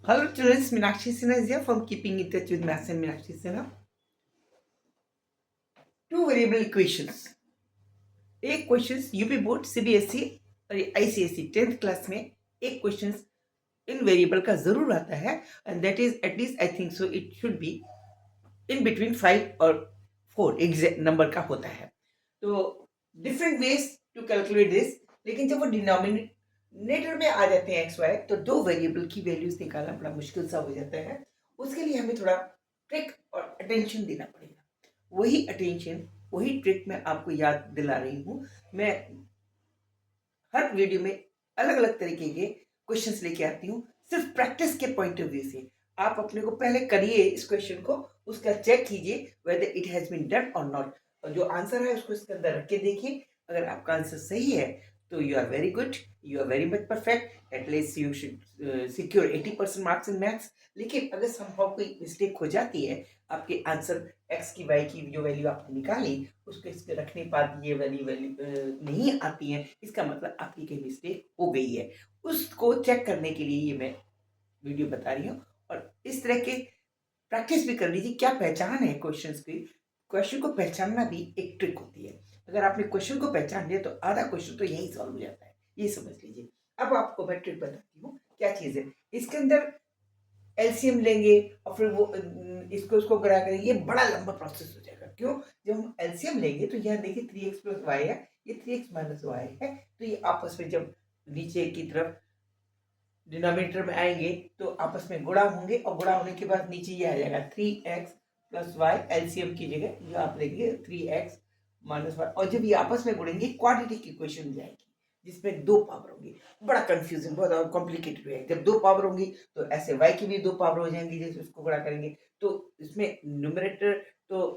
Hello children, Meenakshi Sinha is here from Keeping in Touch with Maths and Meenakshi Sinha. Two variable equations. एक question UP board CBSE और ICSE 10th class में एक question इन variable का जरूर आता है and that is atleast I think so it should be in between 5 और 4 एग्जैक्ट नंबर का होता है. तो different ways to calculate this, लेकिन जब वो डिनोमिनेटर में आ जाते हैं एक्स वाई तो दो वेरिएबल की वैल्यूज निकालना बड़ा मुश्किल सा हो जाता है. उसके लिए हमें थोड़ा ट्रिक और अटेंशन देना पड़ेगा. वही अटेंशन वही ट्रिक मैं आपको याद दिला रही हूँ. मैं हर वीडियो में अलग अलग तरीके के क्वेश्चंस लेके आती हूँ सिर्फ प्रैक्टिस के पॉइंट ऑफ व्यू से. आप अपने को पहले करिए इस क्वेश्चन को, उसका चेक कीजिए whether it has been done और नॉट, और जो आंसर है उसको इसके अंदर रख के देखिए. अगर आपका आंसर सही है तो you are very good, you are very much perfect, atleast you should secure 80% marks in maths. लेकिन अगर संभव कोई मिस्टेक हो जाती है, आपके आंसर एक्स की वाई की जो वैल्यू आपने निकाली उसके इसके रखने बाद ये वैल्यू नहीं आती है, इसका मतलब आपकी कहीं मिस्टेक हो गई है. उसको चेक करने के लिए ये मैं वीडियो बता रही हूँ. और इस तरह के प्रैक्टिस भी कर लीजिए. क्या पहचान है क्वेश्चंस की, क्वेश्चन को पहचानना भी एक ट्रिक होती है. अगर आपने क्वेश्चन को पहचान लिया तो आधा क्वेश्चन तो यही सॉल्व हो जाता है, ये समझ लीजिए. अब आपको मैं ट्रिक बताती हूँ क्या चीज़ है. इसके अंदर एलसीएम लेंगे और फिर वो इसको उसको करा करेंगे, ये बड़ा लंबा प्रोसेस हो जाएगा. क्यों? जब हम एलसीएम लेंगे तो यहाँ देखिए 3x प्लस वाई है, ये 3x माइनस वाई है, तो ये आपस में जब नीचे की तरफ डिनोमिनेटर में आएंगे तो आपस में गुणा होंगे और गुणा होने के बाद नीचे ये आ जाएगा 3x प्लस वाई. एलसीएम की जगह ये आप लेंगे 3x माइनस वाई, और जब ये आपस में गुणेंगे क्वाड्रेटिक इक्वेशन जाएगी जिसमें दो पावर होंगी. बड़ा कंफ्यूजन, बहुत कॉम्प्लिकेटेड है. जब दो पावर होंगी तो ऐसे वाई की भी दो पावर हो जाएंगी, जैसे उसको गुणा करेंगे तो इसमें न्यूमरेटर तो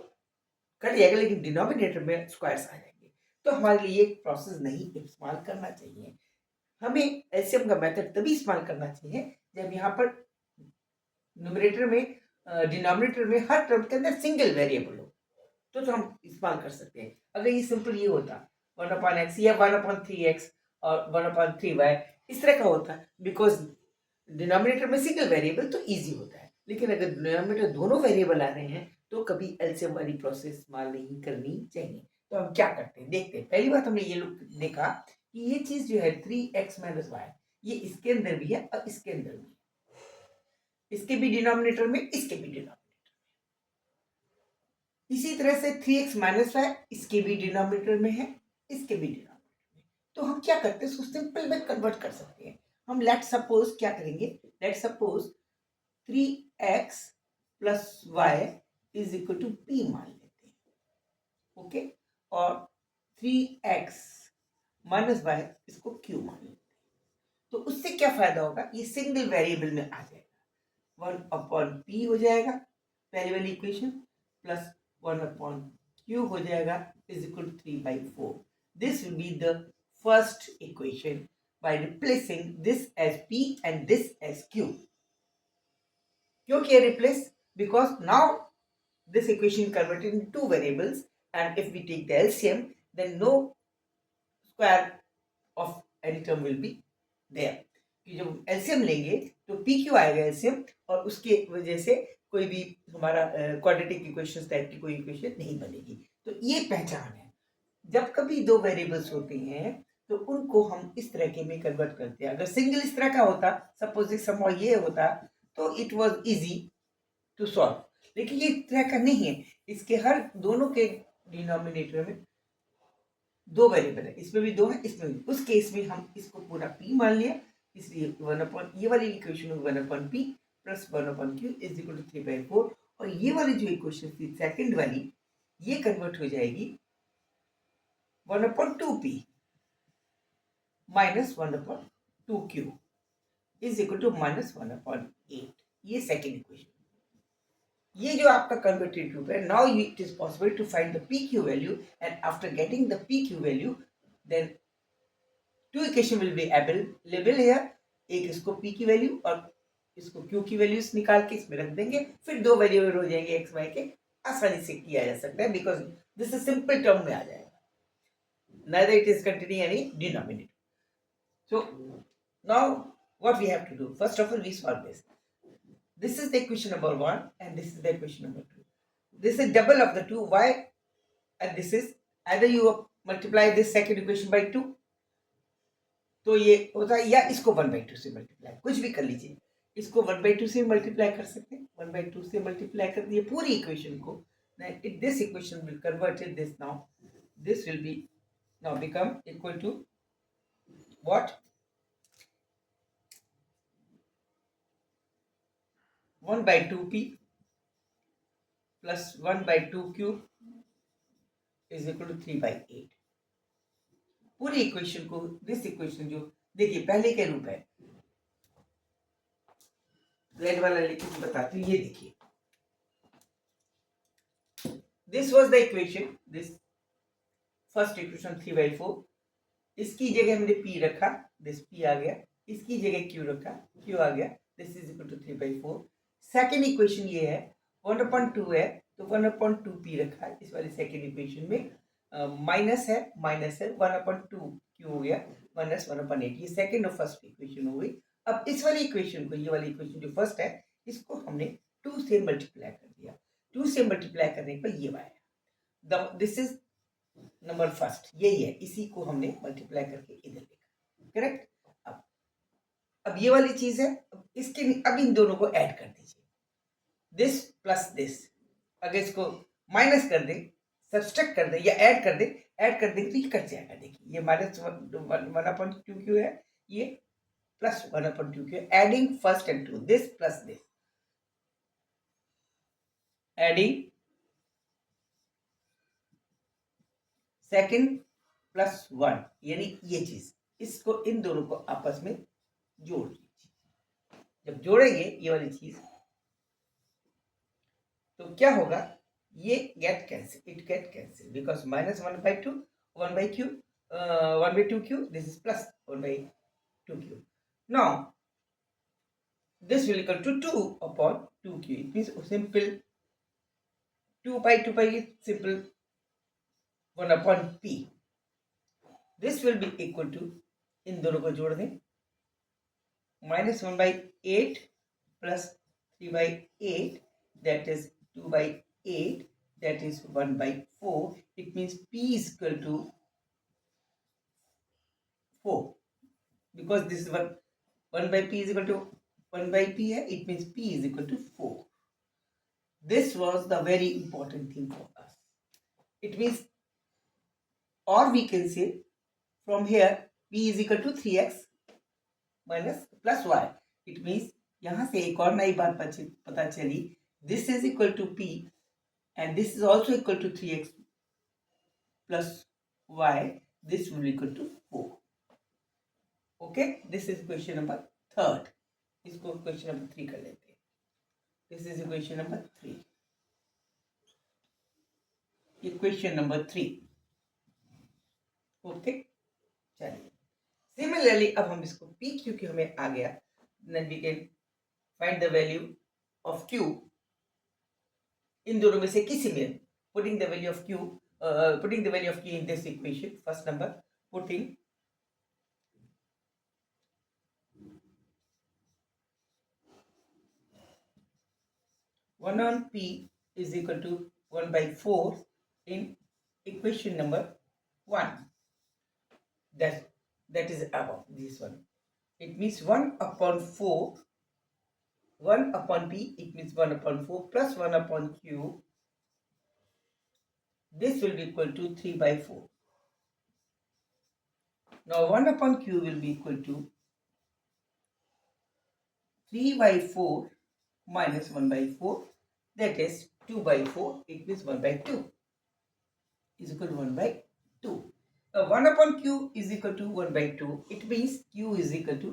कट जाएगा लेकिन डिनोमिनेटर में स्क्वायर्स आ जाएंगे. तो हमारे लिए ये प्रोसेस नहीं इस्तेमाल करना चाहिए. हमें एलसीएम का मेथड तभी इस्तेमाल करना चाहिए जब यहाँ पर न्यूमरेटर में डिनोमिनेटर में हर टर्म के अंदर सिंगल वेरिएबल हो, तो हम इस्तेमाल कर सकते हैं. अगर ये सिंपल ये होता 1/x या 1/3x और 1/3y इस तरह का होता, बिकॉज डिनोमिनेटर में सिंगल वेरिएबल तो इजी होता है. लेकिन अगर डिनोमिनेटर दोनों वेरिएबल आ रहे हैं तो कभी एलसीएम वाली प्रोसेस इस्तेमाल नहीं करनी चाहिए. तो हम क्या करते हैं देखते हैं. पहली बात हमने ये लोग देखा कि ये चीज जो है 3x माइनस वाई, ये इसके अंदर भी है और इसके अंदर भी है, इसके भी डिनोमिनेटर में इसके भी डिनोमिनेटर. इसी तरह से 3x माइनस वाई इसके भी डिनोमिनेटर में है, इसके भी डिनोमिनेटर में. तो हम क्या करते हैं, इसको सिंपल में कन्वर्ट कर सकते हैं. हम लेट सपोज क्या करेंगे, let suppose 3x plus y is equal to p मान लेते हैं. ओके, और 3x माइनस वाई इसको q मान लेते हैं. तो उससे क्या फायदा होगा, ये सिंगल वेरिएबल में आ जाएगा. 1/p हो जाएगा पहली वाली इक्वेशन, प्लस 1/q हो जाएगा is equal to 3/4. This will be the first equation by replacing this as p and this as q. क्यों किया replace? Because now this equation converted into two variables, and if we take the LCM then no square of any term will be there. कि जब LCM लेंगे तो P Q आएगा LCM, और उसके वजह से कोई भी हमारा क्वाड्रेटिक इक्वेशन टाइप की कोई इक्वेशन नहीं बनेगी. तो ये पहचान है. जब कभी दो वेरिएबल्स होते हैं तो उनको हम इस तरह के में कन्वर्ट करते हैं. अगर सिंगल इस तरह का होता, सपोज समहाउ ये होता, तो it was easy to solve. लेकिन ये इस तरह का नहीं है. इसके हर दोनों के डिनोमिनेटर में दो वेरिएबल है, इसमें भी दो है, इसमें भी. उस केस में हम इसको पूरा p मान लिया, इसलिए 1/, ये वाली इक्वेशन होगी 1/p plus 1/q is equal to 3/4. और ये वाली जो इक्वेशन थी सेकंड वाली, ये कन्वर्ट हो जाएगी 1/2p minus 1/2q is equal to minus 1/8. ये सेकंड इक्वेशन. ये जो आपका कन्वर्टेड रूप है, now it is possible to find the p q value, and after getting the p q value then two equation will be available here. एक इसको p की value और इसको q की वैल्यूज निकाल के इसमें रख देंगे, फिर दो वेरिएबल हो जाएंगे एक्स वाई के. आसानी से किया जा सकता है because this is simple term में आ जाएगा, neither it is containing any denominator. So now what we have to do, first of all we solve this. This is the equation number 1 and this is the equation number 2. This is double of the two. Why? And this is either you multiply this second equation by 2, तो ये होता है, या इसको 1/2 से multiply, कुछ भी कर लीजिए. इसको 1/2 से मल्टीप्लाई कर सकते हैं. 1/2 से मल्टीप्लाई कर दिए पूरी इक्वेशन को. This equation will converted this now. This will B now become equal to what? 1/2p plus 1/2 cube is equal to 3/8. पूरी इक्वेशन को, दिस इक्वेशन जो देखिए पहले के रूप है, रेड वाला लिखिए बताती हूँ. ये देखिए, this was the equation, this first equation 3/4. इसकी जगह हमने p रखा, दिस p आ गया. इसकी जगह q रखा, q आ गया. This is equal to 3/4. Second equation ये है, 1/2 है तो 1/2p रखा इस वाली सेकेंड इक्वेशन में. माइनस है, 1/2 क्यों हो गया, माइनस 1/8. ये सेकेंड और फर्स्ट इक्वेशन हो गई. अब इस वाली इक्वेशन को, ये वाली इक्वेशन जो फर्स्ट है, इसको हमने 2 से मल्टीप्लाई कर दिया. 2 से मल्टीप्लाई करने पर ये आया. दिस इज नंबर फर्स्ट, यही है, इसी को हमने मल्टीप्लाई करके इधर लिखा. करेक्ट. अब ये वाली चीज है. इसके अब इन दोनों को ऐड कर दीजिए. दिस प्लस दिस, अगर इसको माइनस कर दे, सब्सट्रैक्ट कर दे या ऐड कर दे, ऐड कर देंगे तो ये कट जाएगा. देखिए ये माइनस 1/2 क्यों है, ये प्लस 1/2 क्यों. Adding first and two, this plus this, adding second plus 1, यानी ये चीज, इसको इन दोनों को आपस में जोड़ लीजिए. जब जोड़ेंगे ये वाली चीज तो क्या होगा, ये get cancel, it get cancel, because minus 1/2 1/2 Q, this is plus 1/2 Q. Now this will equal to 2/2q. It means simple 2/2 is simple 1/p. This will be equal to, इन दोनों को जोड़ दें, minus 1/8 plus 3/8, that is 2/8, that is 1/4. It means p is equal to 4, because this is 1/p is equal to 1/p है, it means p is equal to 4. This was the very important thing for us. It means, or we can say from here p is equal to 3x minus plus y. It means यहाँ से एक और नई बात पता चली, this is equal to p and this is also equal to 3x plus y. This will be equal to 4. Okay, this is question number 3. इसको question number 3 कर लेते हैं. This is equation number 3. Equation number 3. Okay, चलिए. Similarly अब हम इसको p, क्योंकि हमें आ गया, then we can find the value of q. इन दोनों में से किसी में, putting the value of q, putting the value of q in this equation. First number, putting 1 on p is equal to 1/4 in equation number 1. That is above this one. It means 1/4, 1 upon p, it means 1/4 plus 1 upon q. This will be equal to 3/4. Now 1 upon q will be equal to 3/4 minus 1/4, that is 2/4. It means 1/2 is equal to 1/2. Now 1 upon q is equal to 1/2. It means q is equal to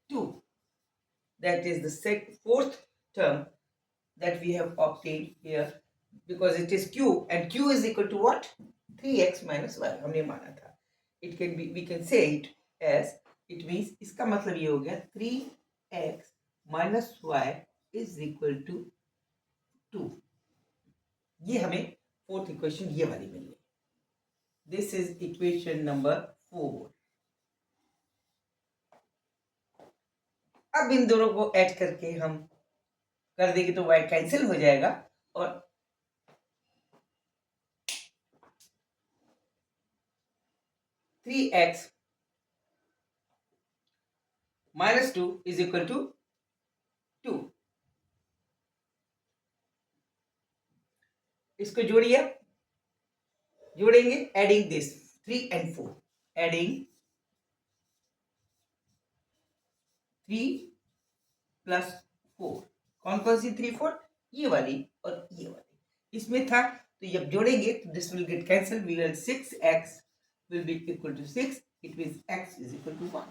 2. That is the fourth term that we have obtained here, because it is q and q is equal to what? 3x minus y. हमने माना था. It can be, we can say it as, it means इसका मतलब ये हो गया 3x minus y is equal to 2. ये हमें फोर्थ इक्वेशन ये वाली मिल गई. This is equation number 4. अब इन दोनों को ऐड करके हम कर देंगे तो y कैंसिल हो जाएगा और 3x minus 2 is equal to 2। इसको जोड़िए, जोड़ेंगे adding this 3 and 4, adding 3 plus 4, कौन कौन सी 3 4, ये वाली और ये वाली इसमें था, तो जब जोड़ेंगे तो this will get cancel, we will 6x will be equal to 6, it means x is equal to 1।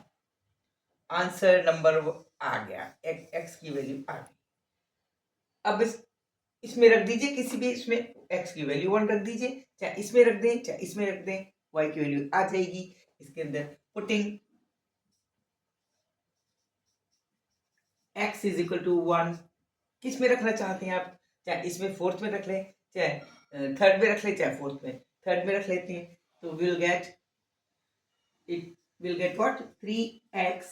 Answer number आ गया, x की वैल्यू आ गई। अब इसमें रख दीजिए, किसी भी इसमें x की वैल्यू 1 रख दीजिए, चाहे इसमें रख दें चाहे इसमें रख दें, y की वैल्यू आ जाएगी। इसके अंदर putting x is equal to 1, किस में रखना चाहते हैं आप, चाहे इसमें फोर्थ में रख लें, चाहे थर्ड में रख लें, चाहे फोर्थ में, थर्ड में रख लेते हैं, तो will get it will get what 3x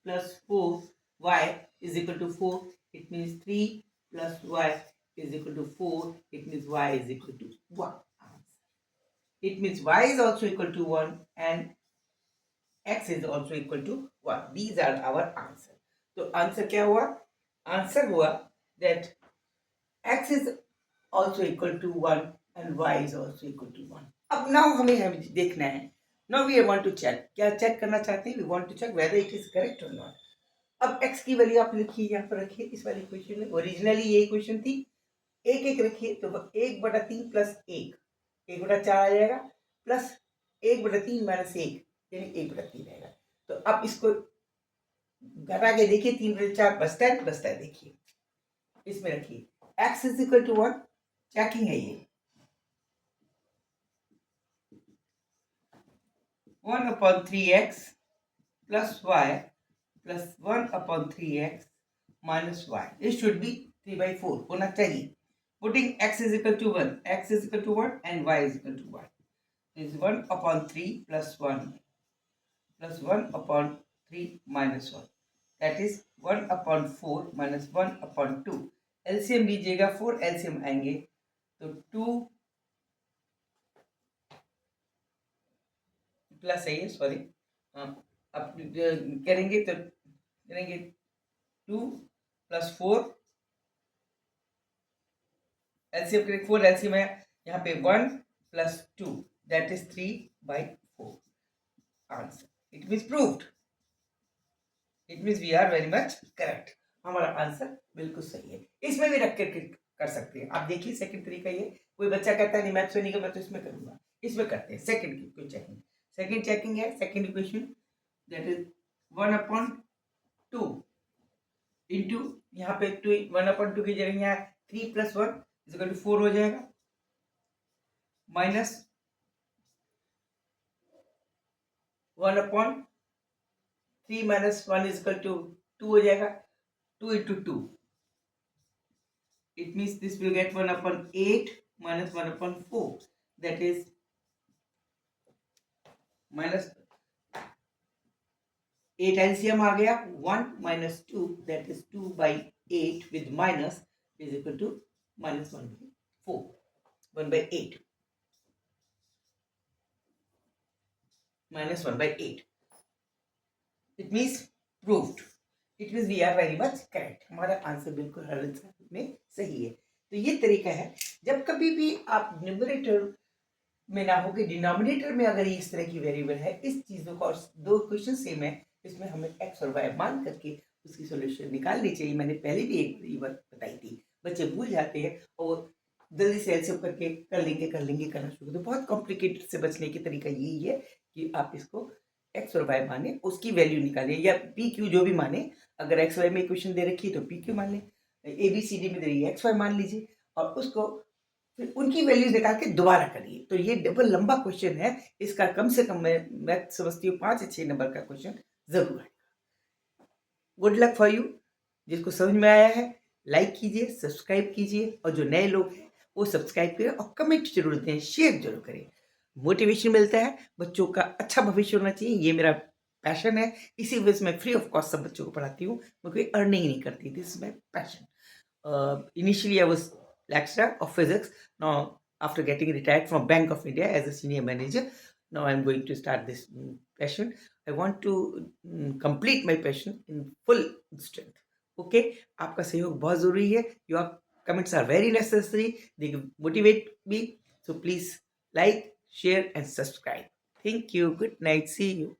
plus 4y is equal to 4, it means 3 plus y is equal to 4, it means y is equal to 1। It means y is also equal to 1 and x is also equal to 1। These are our answer। तो answer क्या हुआ, answer हुआ that x is also equal to 1 and y is also equal to 1। अब now हमें देखना है, now we want to check, क्या check करना चाहते हैं, we want to check whether it is correct or not। अब x की वैल्यू आप लिखिए, यहाँ पर रखिए, इस वाली क्वेश्चन में ओरिजिनली यही क्वेश्चन थी, एक एक रखिए, तो 1/3 प्लस 1 1/4 आ जाएगा, प्लस 1/3 माइनस 1 यानी 1/3 रहेगा। तो अब इसको घटा के देखिए, 3/4 बचता है, देखिए इसमें रखिए x is equal to 1, checking है ये 1/3x plus y plus 1/3x minus y, it should be 3/4 होना चाहिए। Putting x is equal to 1, x is equal to 1 and y is equal to 1, is 1/3 plus 1 plus 1/3 minus 1, that is 1/4 minus 1/2। LCM लीजिएगा, 4 LCM आएंगे तो 2 plus है ये, sorry, अब करेंगे तो करेंगे 2 प्लस 4 एलसीएम करेंगे, 4 एलसीएम है यहाँ पे 1 plus 2 that is 3/4 answer. It means proved, it means we are very much correct, हमारा आंसर बिल्कुल सही है। इसमें भी रख कर सकते हैं आप, देखिए सेकंड तरीका ये, कोई बच्चा कहता है नहीं मैथ्स में नहीं, मैं तो इसमें करूंगा, इसमें करते हैं सेकंड की कोई चेकिंग। सेकंड चेकिंग है, second equation that is 1/2 into यहाँ पे 2, 1/2 की जगह यहाँ 3 प्लस 1 इज इक्वल टू 4 हो जाएगा, minus 1/3 minus 1 is equal to 2 हो जाएगा, 2 into 2, it means this will get 1/8 minus 1/4, that is minus 8 LCM आ गया, 1 minus 2 that is 2/8 with minus is equal to minus 1/4, 1/8 minus 1/8, it means proved, it means we are very much correct, हमारा answer बिल्कुल हर में सही है। तो ये तरीका है, जब कभी भी आप न्यूमरेटर में ना हो कि डिनोमिनेटर में अगर इस तरह की वेरिएबल है, इस चीज़ों का, और दो क्वेश्चन सेम है, इसमें हमें x और y मान करके उसकी सॉल्यूशन निकालनी चाहिए। मैंने पहले भी एक बार बताई थी, बच्चे भूल जाते हैं और जल्दी से एलसीएम करके कर लेंगे करना शुरू, तो बहुत कॉम्प्लिकेटेड से बचने की तरीका यही है कि आप इसको x और y माने, उसकी वैल्यू निकालें, या पी क्यू जो भी माने, अगर एक्स वाई में इक्वेशन दे रखी है तो पी क्यू मान लें, ए बी सी डी में दे रही है एक्स वाई मान लीजिए, और उसको फिर उनकी वैल्यूज निकाल के दोबारा करिए। तो ये डबल लंबा क्वेश्चन है, इसका कम से कम मैं समझती हूँ 5 से 6 नंबर का क्वेश्चन जरूर है। गुड लक फॉर यू, जिसको समझ में आया है लाइक कीजिए, सब्सक्राइब कीजिए, और जो नए लोग हैं वो सब्सक्राइब करें और कमेंट जरूर दें, शेयर जरूर करें। मोटिवेशन मिलता है, बच्चों का अच्छा भविष्य होना चाहिए, ये मेरा पैशन है, इसी वजह से मैं फ्री ऑफ कॉस्ट सब बच्चों को पढ़ाती हूँ। मैं कोई अर्निंग नहीं करती, this is my passion. Initially I was lecturer of physics. Now after getting retired from Bank of India as a senior manager, now I'm going to start this passion. I want to complete my passion in full strength. Okay, आपका सहयोग बहुत जरूरी है. Your comments are very necessary. They motivate me. So please like, share and subscribe. Thank you. Good night. See you.